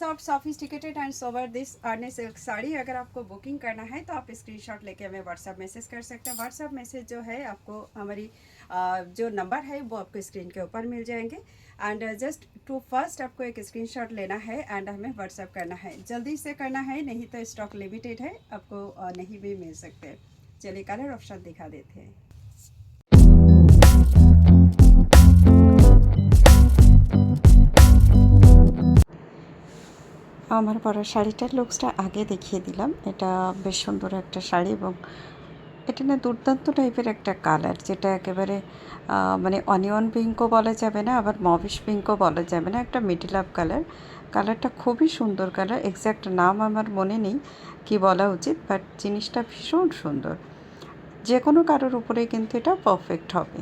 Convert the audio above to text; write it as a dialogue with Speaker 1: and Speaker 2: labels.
Speaker 1: Soft sophisticated and sober this Arni silk sari अगर आपको booking करना है तो आप स्क्रीनशॉट लेके हमें व्हाट्सअप मैसेज कर सकते हैं। व्हाट्सअप मैसेज जो है आपको हमारी जो नंबर है वो आपको स्क्रीन के ऊपर मिल जाएंगे। एंड जस्ट टू फर्स्ट आपको एक स्क्रीनशॉट लेना है एंड हमें व्हाट्सअप करना है। जल्दी से करना है, नहीं तो स्टॉक लिमिटेड है, आपको नहीं भी मिल सकते। चलिए कलर ऑप्शन दिखा देते हैं। আমার পরা শাড়িটার লুকসটা আগে দেখিয়ে দিলাম। এটা বেশ সুন্দর একটা শাড়ি এবং এটা না দুর্দান্ত টাইপের একটা কালার, যেটা একেবারে মানে অনিয়ন পিঙ্কও বলা যাবে না, আবার মভিশ পিঙ্কও বলা যাবে না, একটা মিডল আপ কালার। কালারটা খুবই সুন্দর কালার। এক্স্যাক্ট নাম আমার মনে নেই কি বলা উচিত, বাট জিনিসটা ভীষণ সুন্দর। যে কোনো কারোর উপরে কিন্তু এটা পারফেক্ট হবে।